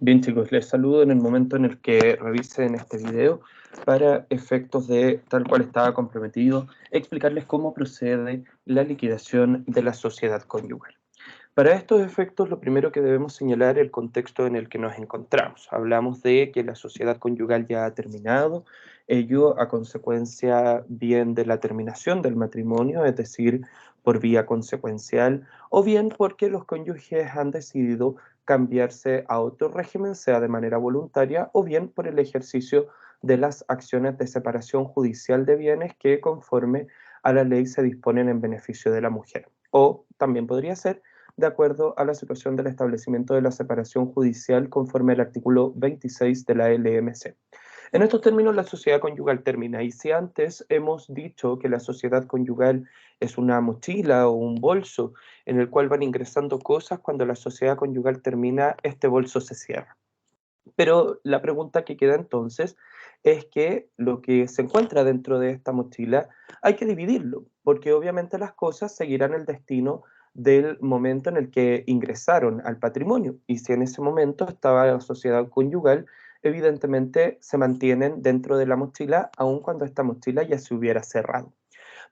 Bien chicos, les saludo en el momento en el que revisen este video para efectos de, tal cual estaba comprometido, explicarles cómo procede la liquidación de la sociedad conyugal. Para estos efectos, lo primero que debemos señalar es el contexto en el que nos encontramos. Hablamos de que la sociedad conyugal ya ha terminado, ello a consecuencia bien de la terminación del matrimonio, es decir, por vía consecuencial, o bien porque los cónyuges han decidido cambiarse a otro régimen, sea de manera voluntaria, o bien por el ejercicio de las acciones de separación judicial de bienes que conforme a la ley se disponen en beneficio de la mujer. O también podría ser de acuerdo a la situación del establecimiento de la separación judicial conforme al artículo 26 de la LMC. En estos términos, la sociedad conyugal termina. Y si antes hemos dicho que la sociedad conyugal es una mochila o un bolso en el cual van ingresando cosas, cuando la sociedad conyugal termina, este bolso se cierra. Pero la pregunta que queda entonces es que lo que se encuentra dentro de esta mochila hay que dividirlo, porque obviamente las cosas seguirán el destino del momento en el que ingresaron al patrimonio. Y si en ese momento estaba la sociedad conyugal, evidentemente se mantienen dentro de la mochila, aun cuando esta mochila ya se hubiera cerrado.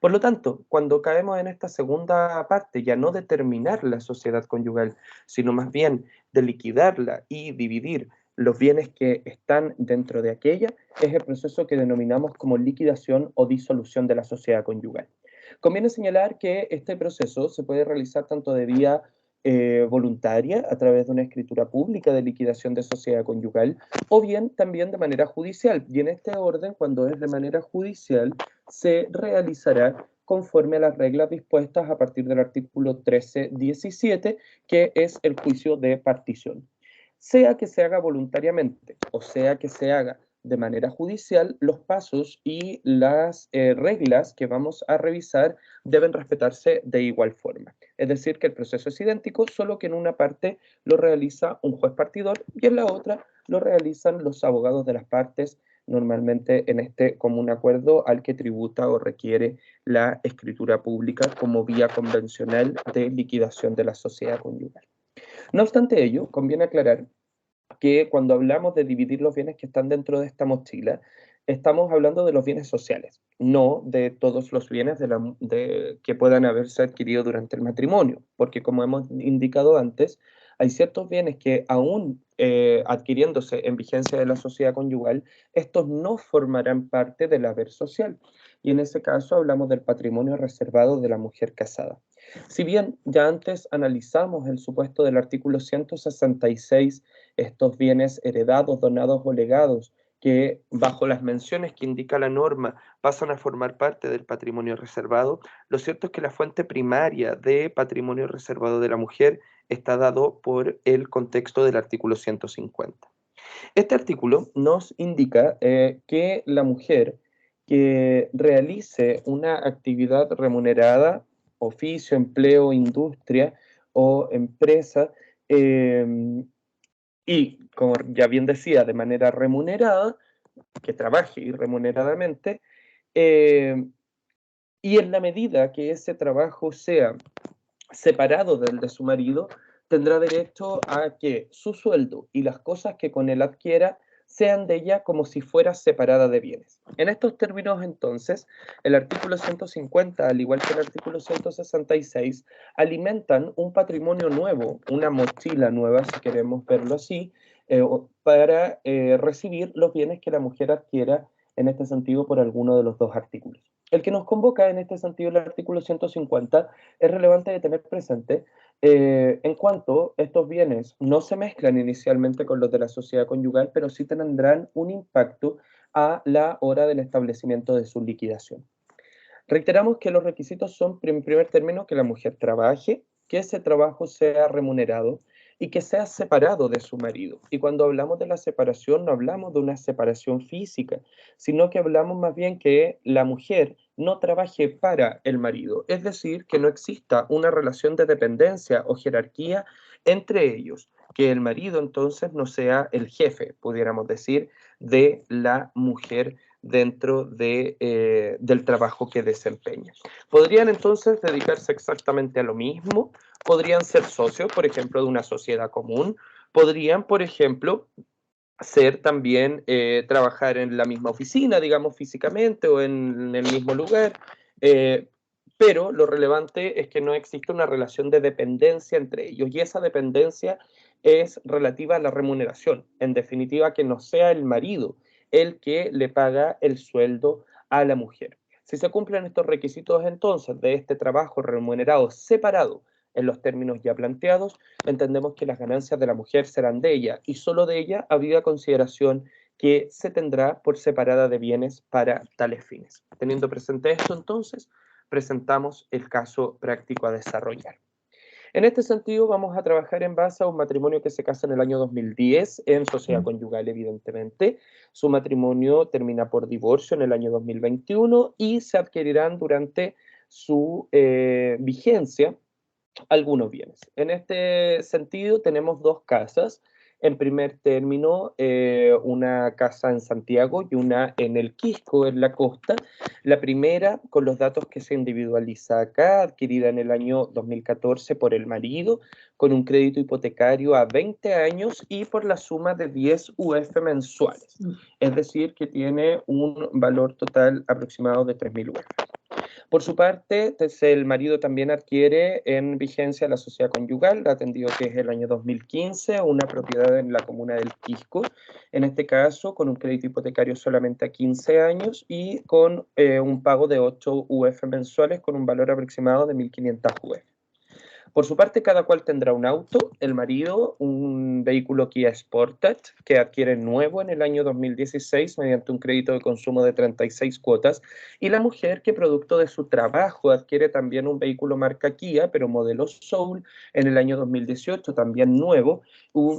Por lo tanto, cuando caemos en esta segunda parte, ya no de terminar la sociedad conyugal, sino más bien de liquidarla y dividir los bienes que están dentro de aquella, es el proceso que denominamos como liquidación o disolución de la sociedad conyugal. Conviene señalar que este proceso se puede realizar tanto de vía voluntaria a través de una escritura pública de liquidación de sociedad conyugal o bien también de manera judicial. Y en este orden, cuando es de manera judicial, se realizará conforme a las reglas dispuestas a partir del artículo 1317, que es el juicio de partición. Sea que se haga voluntariamente o sea que se haga de manera judicial, los pasos y las reglas que vamos a revisar deben respetarse de igual forma. Es decir, que el proceso es idéntico, solo que en una parte lo realiza un juez partidor y en la otra lo realizan los abogados de las partes, normalmente en este común acuerdo al que tributa o requiere la escritura pública como vía convencional de liquidación de la sociedad conyugal. No obstante ello, conviene aclarar que cuando hablamos de dividir los bienes que están dentro de esta mochila, estamos hablando de los bienes sociales, no de todos los bienes que puedan haberse adquirido durante el matrimonio, porque como hemos indicado antes, hay ciertos bienes que aún adquiriéndose en vigencia de la sociedad conyugal, estos no formarán parte del haber social. Y en ese caso hablamos del patrimonio reservado de la mujer casada. Si bien ya antes analizamos el supuesto del artículo 166, estos bienes heredados, donados o legados, que bajo las menciones que indica la norma pasan a formar parte del patrimonio reservado, lo cierto es que la fuente primaria de patrimonio reservado de la mujer está dado por el contexto del artículo 150. Este artículo nos indica que la mujer que realice una actividad remunerada, oficio, empleo, industria o empresa, eh, y, como ya bien decía, de manera remunerada, que trabaje remuneradamente, eh, y en la medida que ese trabajo sea separado del de su marido, tendrá derecho a que su sueldo y las cosas que con él adquiera sean de ella como si fuera separada de bienes. En estos términos, entonces, el artículo 150, al igual que el artículo 166, alimentan un patrimonio nuevo, una mochila nueva, si queremos verlo así, para recibir los bienes que la mujer adquiera en este sentido por alguno de los dos artículos. El que nos convoca en este sentido el artículo 150 es relevante de tener presente en cuanto estos bienes no se mezclan inicialmente con los de la sociedad conyugal, pero sí tendrán un impacto a la hora del establecimiento de su liquidación. Reiteramos que los requisitos son, en primer término, que la mujer trabaje, que ese trabajo sea remunerado y que sea separado de su marido. Y cuando hablamos de la separación, no hablamos de una separación física, sino que hablamos más bien que la mujer no trabaje para el marido, es decir, que no exista una relación de dependencia o jerarquía entre ellos, que el marido entonces no sea el jefe, pudiéramos decir, de la mujer dentro del trabajo que desempeña. Podrían entonces dedicarse exactamente a lo mismo, podrían ser socios, por ejemplo, de una sociedad común, Podrían, por ejemplo, ser también trabajar en la misma oficina, digamos físicamente, o en el mismo lugar, eh, pero lo relevante es que no existe una relación de dependencia entre ellos, y esa dependencia es relativa a la remuneración. En definitiva, que no sea el marido el que le paga el sueldo a la mujer. Si se cumplen estos requisitos entonces de este trabajo remunerado separado en los términos ya planteados, entendemos que las ganancias de la mujer serán de ella y solo de ella habría consideración que se tendrá por separada de bienes para tales fines. Teniendo presente esto, entonces, presentamos el caso práctico a desarrollar. En este sentido, vamos a trabajar en base a un matrimonio que se casa en el año 2010 en sociedad conyugal, evidentemente. Su matrimonio termina por divorcio en el año 2021 y se adquirirán durante su vigencia algunos bienes. En este sentido, tenemos dos casas. En primer término, una casa en Santiago y una en el Quisco, en la costa. La primera, con los datos que se individualiza acá, adquirida en el año 2014 por el marido, con un crédito hipotecario a 20 años y por la suma de 10 UF mensuales. Es decir, que tiene un valor total aproximado de 3.000 UF. Por su parte, el marido también adquiere en vigencia la sociedad conyugal, atendido que es el año 2015, una propiedad en la comuna del Quisco, en este caso con un crédito hipotecario solamente a 15 años y con un pago de 8 UF mensuales con un valor aproximado de 1.500 UF. Por su parte, cada cual tendrá un auto, el marido un vehículo Kia Sportage que adquiere nuevo en el año 2016 mediante un crédito de consumo de 36 cuotas y la mujer que producto de su trabajo adquiere también un vehículo marca Kia pero modelo Soul en el año 2018 también nuevo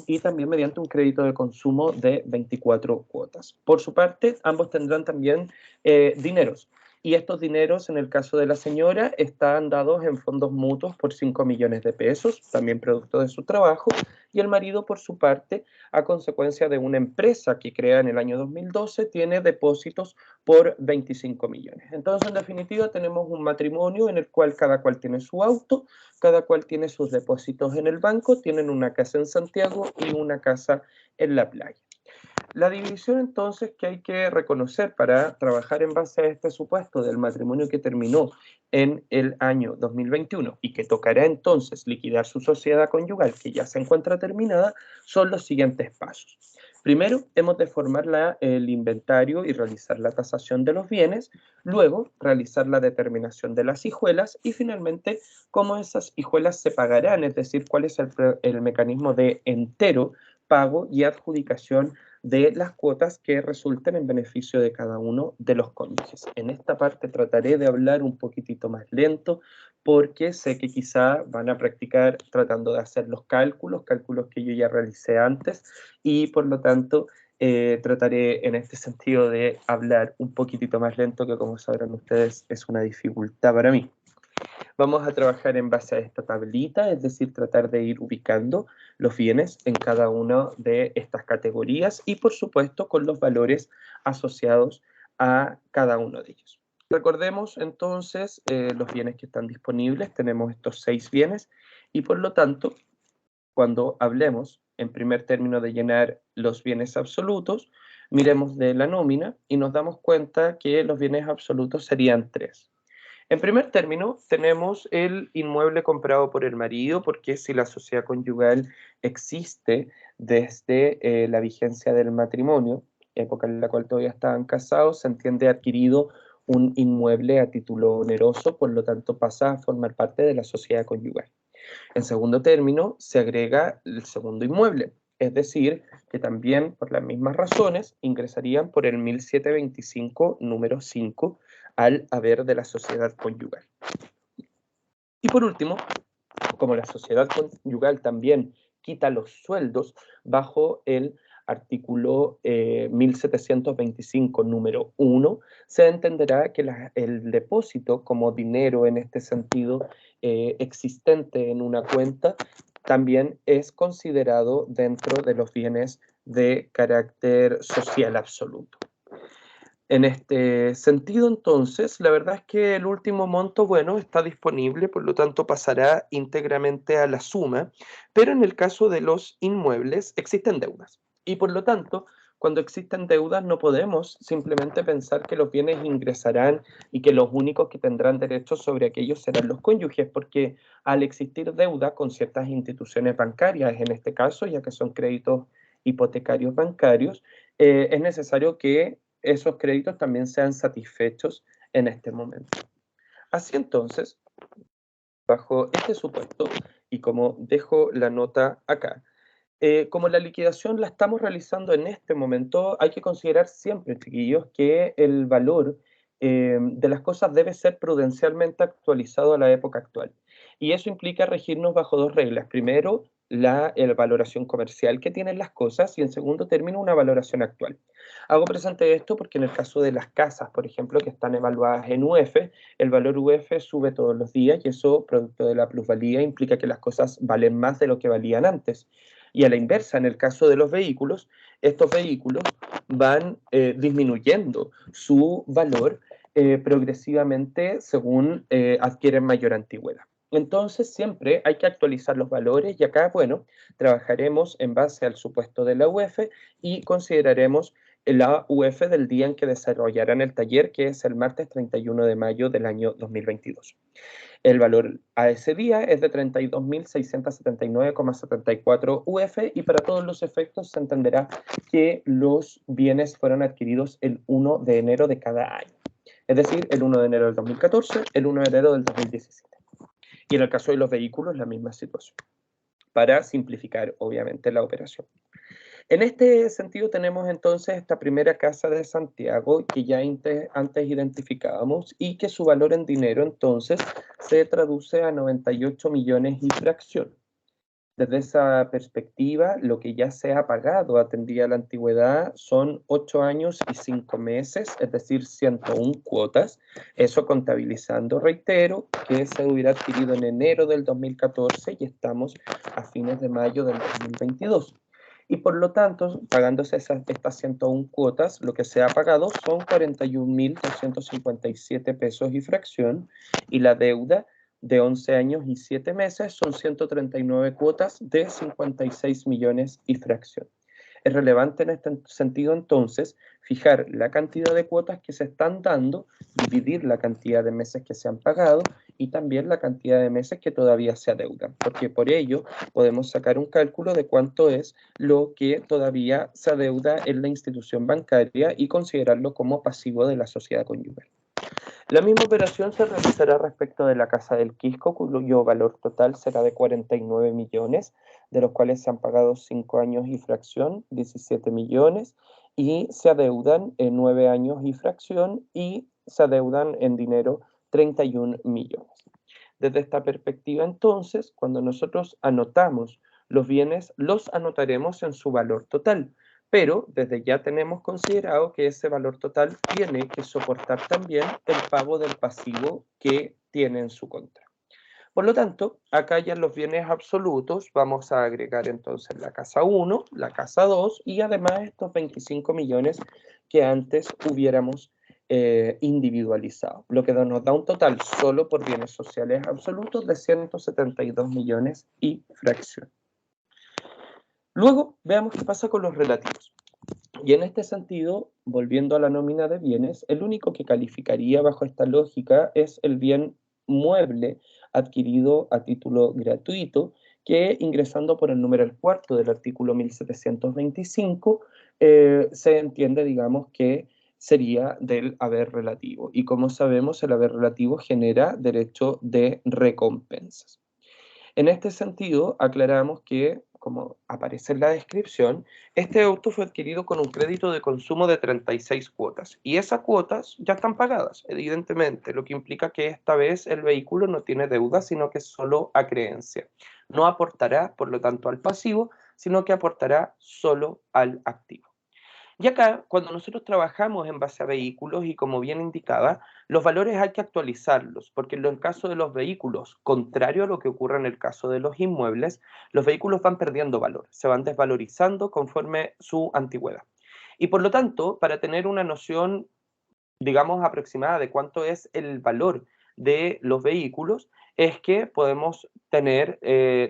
y también mediante un crédito de consumo de 24 cuotas. Por su parte, ambos tendrán también dineros. Y estos dineros, en el caso de la señora, están dados en fondos mutuos por 5 millones de pesos, también producto de su trabajo, y el marido, por su parte, a consecuencia de una empresa que crea en el año 2012, tiene depósitos por 25 millones. Entonces, en definitiva, tenemos un matrimonio en el cual cada cual tiene su auto, cada cual tiene sus depósitos en el banco, tienen una casa en Santiago y una casa en la playa. La división entonces que hay que reconocer para trabajar en base a este supuesto del matrimonio que terminó en el año 2021 y que tocará entonces liquidar su sociedad conyugal que ya se encuentra terminada son los siguientes pasos. Primero, hemos de formar el inventario y realizar la tasación de los bienes, luego realizar la determinación de las hijuelas y finalmente cómo esas hijuelas se pagarán, es decir, cuál es el mecanismo de entero pago y adjudicación de las cuotas que resulten en beneficio de cada uno de los cónyuges. En esta parte trataré de hablar un poquitito más lento porque sé que quizá van a practicar tratando de hacer los cálculos que yo ya realicé antes y por lo tanto trataré en este sentido de hablar un poquitito más lento que como sabrán ustedes es una dificultad para mí. Vamos a trabajar en base a esta tablita, es decir, tratar de ir ubicando los bienes en cada una de estas categorías y, por supuesto, con los valores asociados a cada uno de ellos. Recordemos entonces los bienes que están disponibles. Tenemos estos 6 bienes y, por lo tanto, cuando hablemos en primer término de llenar los bienes absolutos, miremos de la nómina y nos damos cuenta que los bienes absolutos serían 3. En primer término, tenemos el inmueble comprado por el marido, porque si la sociedad conyugal existe desde la vigencia del matrimonio, época en la cual todavía estaban casados, se entiende adquirido un inmueble a título oneroso, por lo tanto pasa a formar parte de la sociedad conyugal. En segundo término, se agrega el segundo inmueble, es decir, que también por las mismas razones ingresarían por el 1725 número 5 al haber de la sociedad conyugal. Y por último, como la sociedad conyugal también quita los sueldos bajo el artículo 1725 número 1, se entenderá que el depósito como dinero en este sentido existente en una cuenta también es considerado dentro de los bienes de carácter social absoluto. En este sentido, entonces, la verdad es que el último monto, bueno, está disponible, por lo tanto pasará íntegramente a la suma, pero en el caso de los inmuebles existen deudas. Y por lo tanto, cuando existen deudas no podemos simplemente pensar que los bienes ingresarán y que los únicos que tendrán derechos sobre aquellos serán los cónyuges, porque al existir deuda con ciertas instituciones bancarias, en este caso, ya que son créditos hipotecarios bancarios, es necesario que esos créditos también sean satisfechos en este momento. Así entonces, bajo este supuesto, y como dejo la nota acá, como la liquidación la estamos realizando en este momento, hay que considerar siempre, chiquillos, que el valor de las cosas debe ser prudencialmente actualizado a la época actual. Y eso implica regirnos bajo dos reglas. Primero, la valoración comercial que tienen las cosas y en segundo término, una valoración actual. Hago presente esto porque en el caso de las casas, por ejemplo, que están evaluadas en UF, el valor UF sube todos los días y eso, producto de la plusvalía, implica que las cosas valen más de lo que valían antes. Y a la inversa, en el caso de los vehículos, estos vehículos van disminuyendo su valor progresivamente según adquieren mayor antigüedad. Entonces, siempre hay que actualizar los valores y acá, bueno, trabajaremos en base al supuesto de la UF y consideraremos la UF del día en que desarrollarán el taller, que es el martes 31 de mayo del año 2022. El valor a ese día es de 32.679,74 UF y para todos los efectos se entenderá que los bienes fueron adquiridos el 1 de enero de cada año. Es decir, el 1 de enero del 2014, el 1 de enero del 2017. Y en el caso de los vehículos, la misma situación, para simplificar, obviamente, la operación. En este sentido tenemos entonces esta primera casa de Santiago que ya antes identificábamos y que su valor en dinero entonces se traduce a 98 millones y fracción. Desde esa perspectiva, lo que ya se ha pagado atendida a la antigüedad son 8 años y 5 meses, es decir, 101 cuotas. Eso contabilizando, reitero, que se hubiera adquirido en enero del 2014 y estamos a fines de mayo del 2022. Y por lo tanto, pagándose estas 101 cuotas, lo que se ha pagado son 41.257 pesos y fracción, y la deuda de 11 años y 7 meses son 139 cuotas de 56 millones y fracción. Es relevante en este sentido entonces fijar la cantidad de cuotas que se están dando, dividir la cantidad de meses que se han pagado y también la cantidad de meses que todavía se adeudan, porque por ello podemos sacar un cálculo de cuánto es lo que todavía se adeuda en la institución bancaria y considerarlo como pasivo de la sociedad conyugal. La misma operación se realizará respecto de la Casa del Quisco, cuyo valor total será de 49 millones, de los cuales se han pagado 5 años y fracción, 17 millones, y se adeudan en 9 años y fracción, y se adeudan en dinero 31 millones. Desde esta perspectiva, entonces, cuando nosotros anotamos los bienes, los anotaremos en su valor total, pero desde ya tenemos considerado que ese valor total tiene que soportar también el pago del pasivo que tiene en su contra. Por lo tanto, acá ya en los bienes absolutos vamos a agregar entonces la casa 1, la casa 2 y además estos 25 millones que antes hubiéramos individualizado, lo que nos da un total solo por bienes sociales absolutos de 172 millones y fracción. Luego, veamos qué pasa con los relativos. Y en este sentido, volviendo a la nómina de bienes, el único que calificaría bajo esta lógica es el bien mueble adquirido a título gratuito, que ingresando por el número al cuarto del artículo 1725, se entiende, digamos, que sería del haber relativo. Y como sabemos, el haber relativo genera derecho de recompensas. En este sentido, aclaramos que, como aparece en la descripción, este auto fue adquirido con un crédito de consumo de 36 cuotas y esas cuotas ya están pagadas, evidentemente, lo que implica que esta vez el vehículo no tiene deuda, sino que es solo a creencia. No aportará, por lo tanto, al pasivo, sino que aportará solo al activo. Y acá, cuando nosotros trabajamos en base a vehículos, y como bien indicaba, los valores hay que actualizarlos, porque en el caso de los vehículos, contrario a lo que ocurre en el caso de los inmuebles, los vehículos van perdiendo valor, se van desvalorizando conforme su antigüedad. Y por lo tanto, para tener una noción digamos, aproximada de cuánto es el valor de los vehículos, es que podemos tener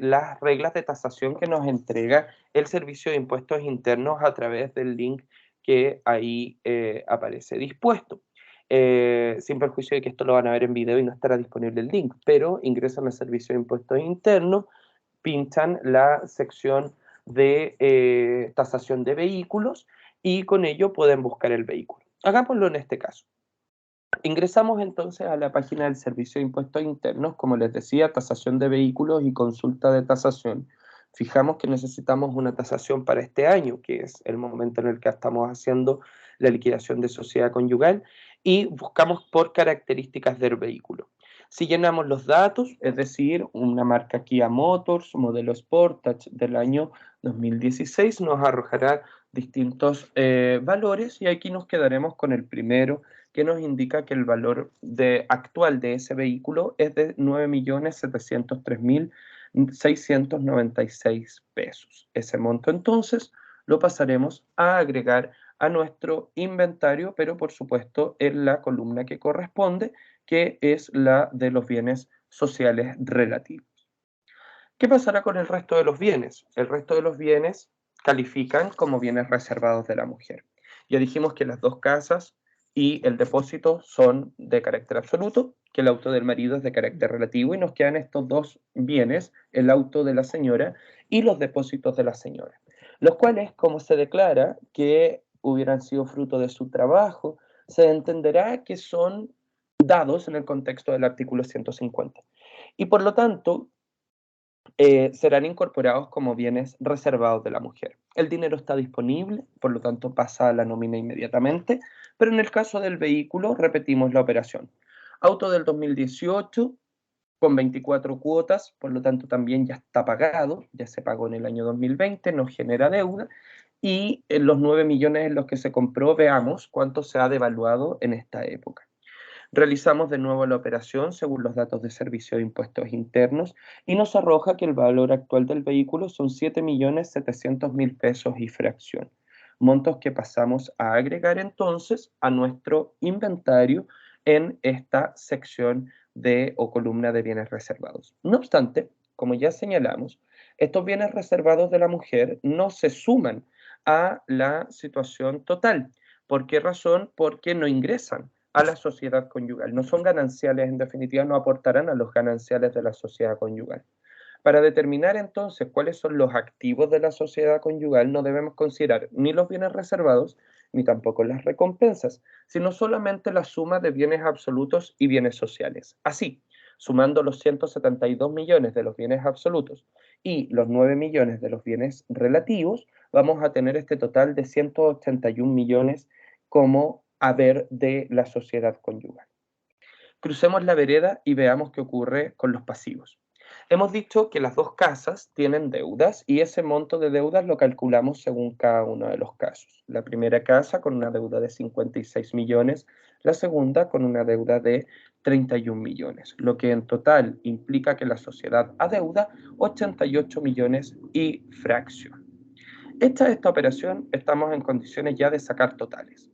las reglas de tasación que nos entrega el Servicio de Impuestos Internos a través del link que ahí aparece dispuesto. Sin perjuicio de que esto lo van a ver en video y no estará disponible el link, pero ingresan al Servicio de Impuestos Internos, pinchan la sección de tasación de vehículos y con ello pueden buscar el vehículo. Hagámoslo en este caso. Ingresamos entonces a la página del Servicio de Impuestos Internos, como les decía, tasación de vehículos y consulta de tasación. Fijamos que necesitamos una tasación para este año, que es el momento en el que estamos haciendo la liquidación de sociedad conyugal, y buscamos por características del vehículo. Si llenamos los datos, es decir, una marca Kia Motors, modelo Sportage del año 2016, nos arrojará distintos valores y aquí nos quedaremos con el primero, que nos indica que el valor actual de ese vehículo es de 9.703.696 pesos. Ese monto entonces lo pasaremos a agregar a nuestro inventario, pero por supuesto en la columna que corresponde, que es la de los bienes sociales relativos. ¿Qué pasará con el resto de los bienes? El resto de los bienes califican como bienes reservados de la mujer. Ya dijimos que las dos casas y el depósito son de carácter absoluto, que el auto del marido es de carácter relativo y nos quedan estos dos bienes, el auto de la señora y los depósitos de la señora, los cuales, como se declara que hubieran sido fruto de su trabajo, se entenderá que son dados en el contexto del artículo 150. Y por lo tanto, serán incorporados como bienes reservados de la mujer. El dinero está disponible, por lo tanto pasa a la nómina inmediatamente, pero en el caso del vehículo repetimos la operación. Auto del 2018 con 24 cuotas, por lo tanto también ya está pagado, ya se pagó en el año 2020, no genera deuda, y en los 9 millones en los que se compró, veamos cuánto se ha devaluado en esta época. Realizamos de nuevo la operación según los datos de Servicio de Impuestos Internos y nos arroja que el valor actual del vehículo son 7.700.000 pesos y fracción. Montos que pasamos a agregar entonces a nuestro inventario en esta sección de o columna de bienes reservados. No obstante, como ya señalamos, estos bienes reservados de la mujer no se suman a la situación total. ¿Por qué razón? Porque no ingresan a la sociedad conyugal. No son gananciales, en definitiva, no aportarán a los gananciales de la sociedad conyugal. Para determinar entonces cuáles son los activos de la sociedad conyugal, no debemos considerar ni los bienes reservados, ni tampoco las recompensas, sino solamente la suma de bienes absolutos y bienes sociales. Así, sumando los 172 millones de los bienes absolutos y los 9 millones de los bienes relativos, vamos a tener este total de 181 millones como haber de la sociedad conyugal. Crucemos la vereda y veamos qué ocurre con los pasivos. Hemos dicho que las dos casas tienen deudas y ese monto de deudas lo calculamos según cada uno de los casos. La primera casa con una deuda de 56 millones, la segunda con una deuda de 31 millones, lo que en total implica que la sociedad adeuda 88 millones y fracción. Hecha esta operación, estamos en condiciones ya de sacar totales.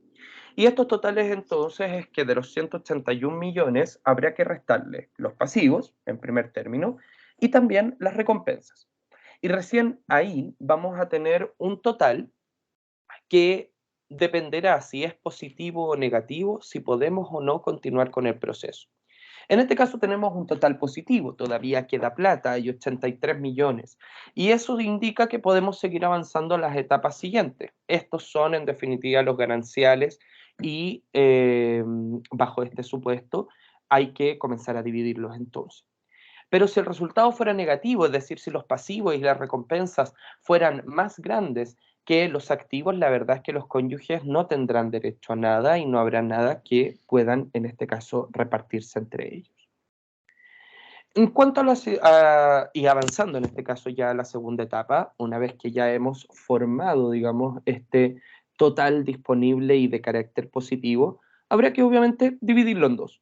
Y estos totales entonces es que de los 181 millones habría que restarle los pasivos, en primer término, y también las recompensas. Y recién ahí vamos a tener un total que dependerá si es positivo o negativo, si podemos o no continuar con el proceso. En este caso tenemos un total positivo, todavía queda plata, hay 83 millones, y eso indica que podemos seguir avanzando a las etapas siguientes. Estos son en definitiva los gananciales y bajo este supuesto hay que comenzar a dividirlos entonces. Pero si el resultado fuera negativo, es decir, si los pasivos y las recompensas fueran más grandes que los activos, la verdad es que los cónyuges no tendrán derecho a nada y no habrá nada que puedan, en este caso, repartirse entre ellos. En cuanto y avanzando en este caso ya a la segunda etapa, una vez que ya hemos formado, digamos, este total disponible y de carácter positivo, habrá que obviamente dividirlo en dos.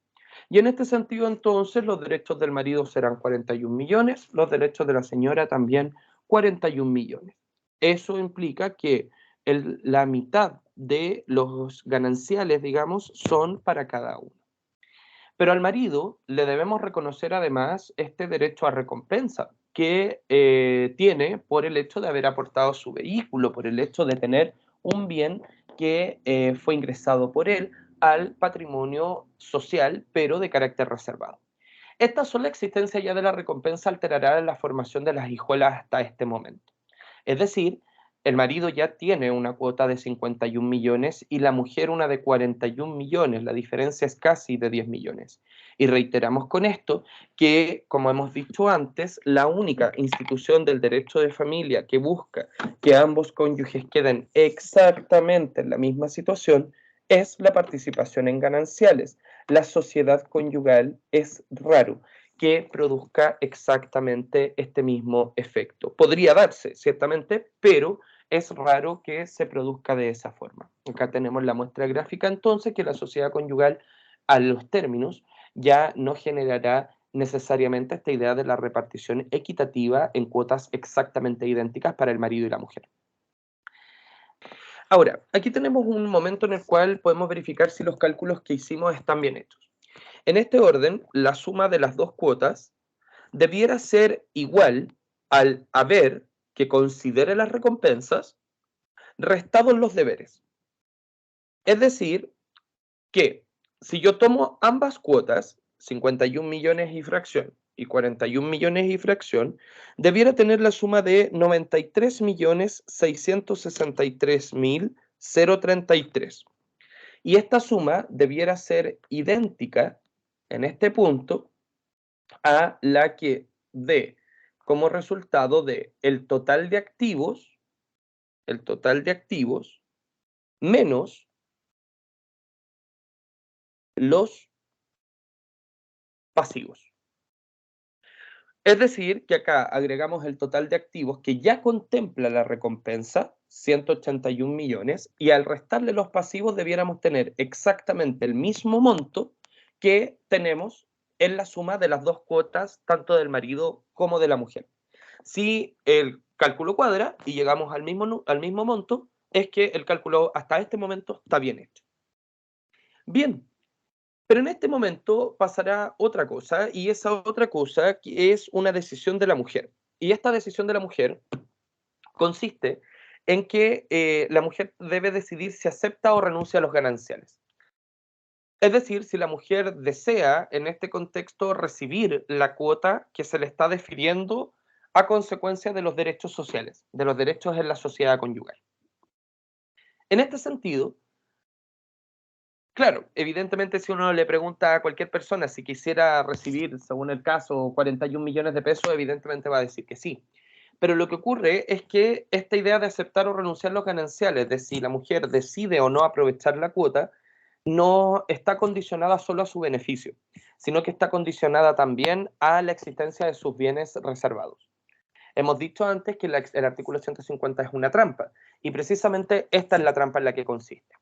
Y en este sentido, entonces, los derechos del marido serán 41 millones, los derechos de la señora también 41 millones. Eso implica que la mitad de los gananciales, digamos, son para cada uno. Pero al marido le debemos reconocer además este derecho a recompensa que tiene por el hecho de haber aportado su vehículo, por el hecho de tener un bien que fue ingresado por él al patrimonio social, pero de carácter reservado. Esta sola existencia ya de la recompensa alterará la formación de las hijuelas hasta este momento. Es decir, el marido ya tiene una cuota de 51 millones y la mujer una de 41 millones. La diferencia es casi de 10 millones. Y reiteramos con esto que, como hemos dicho antes, la única institución del derecho de familia que busca que ambos cónyuges queden exactamente en la misma situación es la participación en gananciales. La sociedad conyugal es raro que produzca exactamente este mismo efecto. Podría darse, ciertamente, pero es raro que se produzca de esa forma. Acá tenemos la muestra gráfica entonces que la sociedad conyugal a los términos ya no generará necesariamente esta idea de la repartición equitativa en cuotas exactamente idénticas para el marido y la mujer. Ahora, aquí tenemos un momento en el cual podemos verificar si los cálculos que hicimos están bien hechos. En este orden, la suma de las dos cuotas debiera ser igual al haber que considere las recompensas restados los deberes. Es decir, que si yo tomo ambas cuotas, 51 millones y fracción y 41 millones y fracción, debiera tener la suma de 93.663.033. Y esta suma debiera ser idéntica en este punto a la que dé como resultado de el total de activos menos los pasivos. Es decir, que acá agregamos el total de activos que ya contempla la recompensa, 181 millones, y al restarle los pasivos debiéramos tener exactamente el mismo monto que tenemos en la suma de las dos cuotas, tanto del marido como de la mujer. Si el cálculo cuadra y llegamos al mismo monto, es que el cálculo hasta este momento está bien hecho. Bien, pero en este momento pasará otra cosa, y esa otra cosa que es una decisión de la mujer. Y esta decisión de la mujer consiste en que la mujer debe decidir si acepta o renuncia a los gananciales. Es decir, si la mujer desea, en este contexto, recibir la cuota que se le está definiendo a consecuencia de los derechos sociales, de los derechos en la sociedad conyugal. En este sentido, claro, evidentemente si uno le pregunta a cualquier persona si quisiera recibir, según el caso, 41 millones de pesos, evidentemente va a decir que sí. Pero lo que ocurre es que esta idea de aceptar o renunciar a los gananciales, de si la mujer decide o no aprovechar la cuota, no está condicionada solo a su beneficio, sino que está condicionada también a la existencia de sus bienes reservados. Hemos dicho antes que el artículo 150 es una trampa, y precisamente esta es la trampa en la que consiste.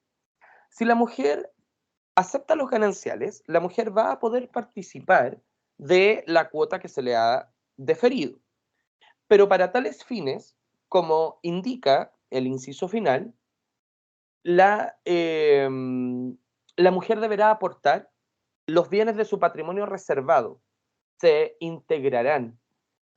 Si la mujer acepta los gananciales, la mujer va a poder participar de la cuota que se le ha deferido. Pero para tales fines, como indica el inciso final, la mujer deberá aportar los bienes de su patrimonio reservado, se integrarán.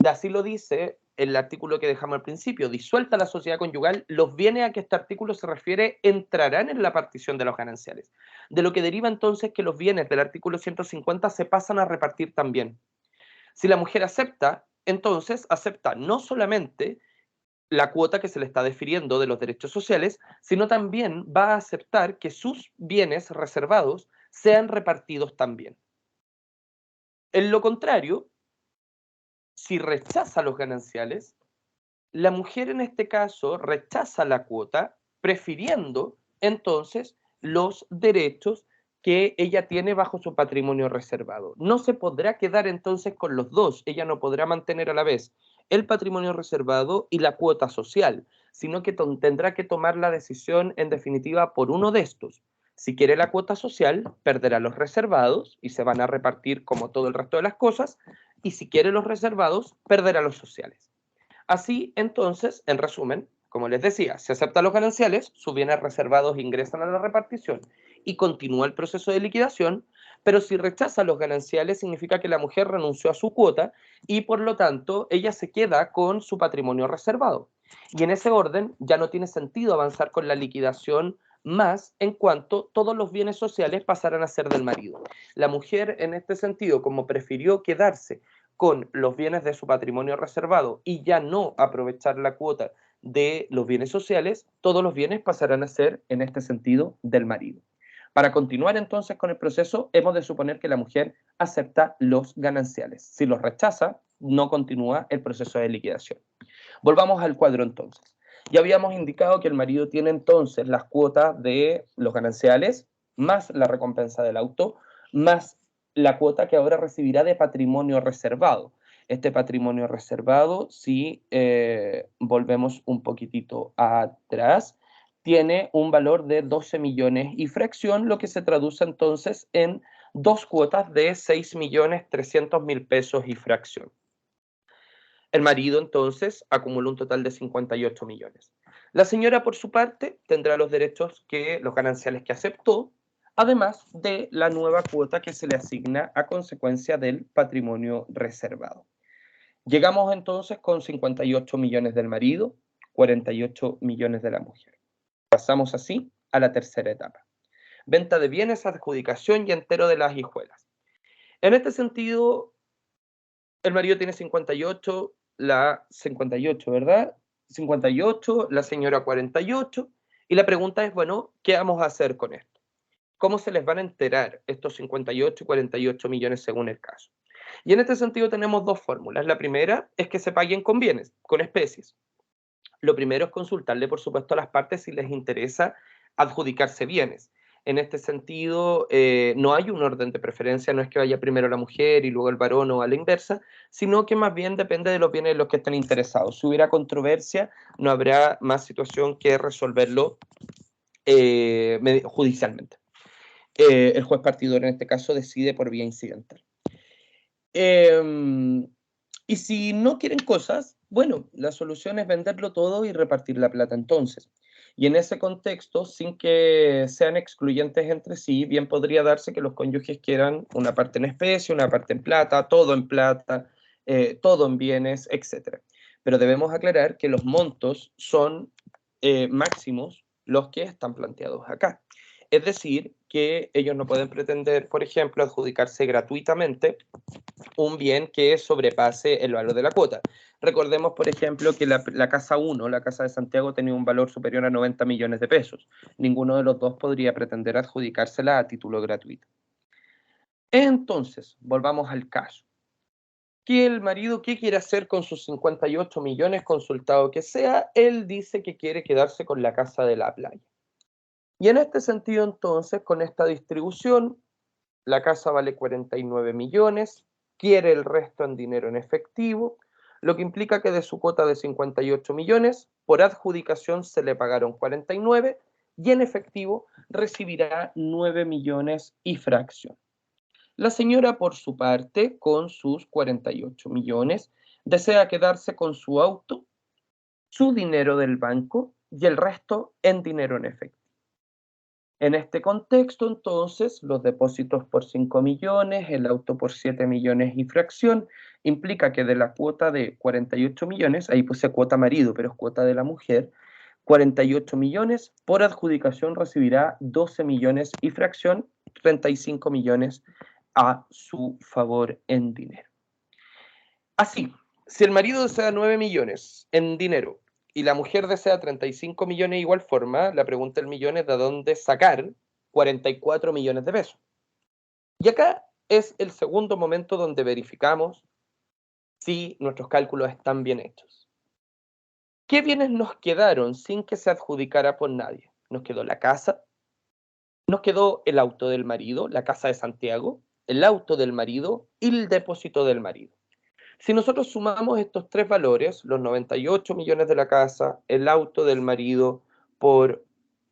Así lo dice el artículo que dejamos al principio, disuelta la sociedad conyugal, los bienes a que este artículo se refiere entrarán en la partición de los gananciales. De lo que deriva entonces que los bienes del artículo 150 se pasan a repartir también. Si la mujer acepta, entonces acepta no solamente la cuota que se le está defiriendo de los derechos sociales, sino también va a aceptar que sus bienes reservados sean repartidos también. En lo contrario, si rechaza los gananciales, la mujer en este caso rechaza la cuota, prefiriendo entonces los derechos que ella tiene bajo su patrimonio reservado. No se podrá quedar entonces con los dos, ella no podrá mantener a la vez el patrimonio reservado y la cuota social, sino que tendrá que tomar la decisión en definitiva por uno de estos. Si quiere la cuota social, perderá los reservados y se van a repartir como todo el resto de las cosas, y si quiere los reservados, perderá los sociales. Así, entonces, en resumen, Como les decía, si acepta los gananciales, sus bienes reservados ingresan a la repartición y continúa el proceso de liquidación, pero si rechaza los gananciales significa que la mujer renunció a su cuota y por lo tanto ella se queda con su patrimonio reservado. Y en ese orden ya no tiene sentido avanzar con la liquidación más en cuanto todos los bienes sociales pasarán a ser del marido. La mujer en este sentido, como prefirió quedarse con los bienes de su patrimonio reservado y ya no aprovechar la cuota de los bienes sociales, todos los bienes pasarán a ser, en este sentido, del marido. Para continuar entonces con el proceso, hemos de suponer que la mujer acepta los gananciales. Si los rechaza, no continúa el proceso de liquidación. Volvamos al cuadro entonces. Ya habíamos indicado que el marido tiene entonces las cuotas de los gananciales, más la recompensa del auto, más la cuota que ahora recibirá de patrimonio reservado. Este patrimonio reservado, si volvemos un poquitito atrás, tiene un valor de 12 millones y fracción, lo que se traduce entonces en dos cuotas de 6.300.000 pesos y fracción. El marido entonces acumuló un total de 58 millones. La señora, por su parte, tendrá los derechos los gananciales que aceptó, además de la nueva cuota que se le asigna a consecuencia del patrimonio reservado. Llegamos entonces con 58 millones del marido, 48 millones de la mujer. Pasamos así a la tercera etapa. Venta de bienes, adjudicación y entero de las hijuelas. En este sentido, el marido tiene 58, la 58, ¿verdad? 58, la señora 48, y la pregunta es, bueno, ¿qué vamos a hacer con esto? ¿Cómo se les van a enterar estos 58 y 48 millones según el caso? Y en este sentido tenemos dos fórmulas. La primera es que se paguen con bienes, con especies. Lo primero es consultarle, por supuesto, a las partes si les interesa adjudicarse bienes. En este sentido, no hay un orden de preferencia, no es que vaya primero la mujer y luego el varón o a la inversa, sino que más bien depende de los bienes en los que estén interesados. Si hubiera controversia, no habrá más situación que resolverlo judicialmente. El juez partidor en este caso decide por vía incidental. Y si no quieren cosas, bueno, la solución es venderlo todo y repartir la plata entonces. Y en ese contexto, sin que sean excluyentes entre sí, bien podría darse que los cónyuges quieran una parte en especie, una parte en plata, todo en bienes, etc. Pero debemos aclarar que los montos son máximos los que están planteados acá. Es decir, que ellos no pueden pretender, por ejemplo, adjudicarse gratuitamente un bien que sobrepase el valor de la cuota. Recordemos, por ejemplo, que la casa 1, la casa de Santiago, tenía un valor superior a 90 millones de pesos. Ninguno de los dos podría pretender adjudicársela a título gratuito. Entonces, volvamos al caso. ¿Qué el marido qué quiere hacer con sus 58 millones, consultado que sea? Él dice que quiere quedarse con la casa de la playa. Y en este sentido, entonces, con esta distribución, la casa vale 49 millones, quiere el resto en dinero en efectivo, lo que implica que de su cuota de 58 millones, por adjudicación se le pagaron 49 y en efectivo recibirá 9 millones y fracción. La señora, por su parte, con sus 48 millones, desea quedarse con su auto, su dinero del banco y el resto en dinero en efectivo. En este contexto, entonces, los depósitos por 5 millones, el auto por 7 millones y fracción, implica que de la cuota de 48 millones, ahí puse cuota marido, pero es cuota de la mujer, 48 millones, por adjudicación recibirá 12 millones y fracción, 35 millones a su favor en dinero. Así, si el marido desea 9 millones en dinero y la mujer desea 35 millones de igual forma, la pregunta del millón es de dónde sacar 44 millones de pesos. Y acá es el segundo momento donde verificamos si nuestros cálculos están bien hechos. ¿Qué bienes nos quedaron sin que se adjudicara por nadie? Nos quedó la casa, nos quedó el auto del marido, la casa de Santiago, el auto del marido y el depósito del marido. Si nosotros sumamos estos tres valores, los 98 millones de la casa, el auto del marido por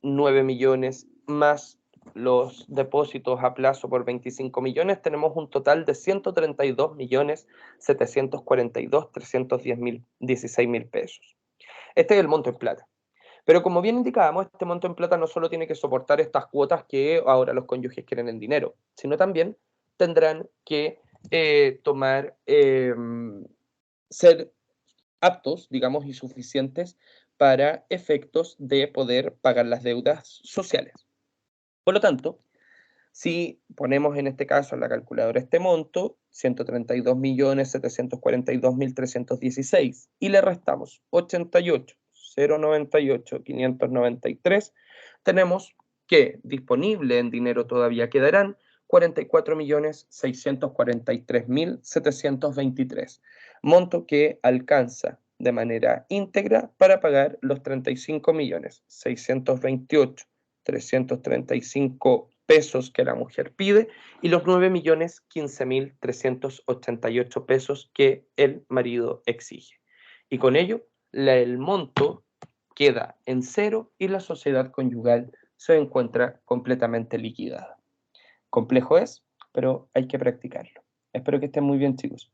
9 millones, más los depósitos a plazo por 25 millones, tenemos un total de 132 millones 742 316 mil pesos. Este es el monto en plata. Pero como bien indicábamos, este monto en plata no solo tiene que soportar estas cuotas que ahora los cónyuges quieren en dinero, sino también tendrán que ser aptos, digamos, y suficientes para efectos de poder pagar las deudas sociales. Por lo tanto, si ponemos en este caso en la calculadora este monto, 132.742.316, y le restamos 88.098.593, tenemos que disponible en dinero todavía quedarán 44.643.723, monto que alcanza de manera íntegra para pagar los 35.628.335 pesos que la mujer pide y los 9.015.388 pesos que el marido exige. Y con ello, el monto queda en cero y la sociedad conyugal se encuentra completamente liquidada. Complejo es, pero hay que practicarlo. Espero que estén muy bien, chicos.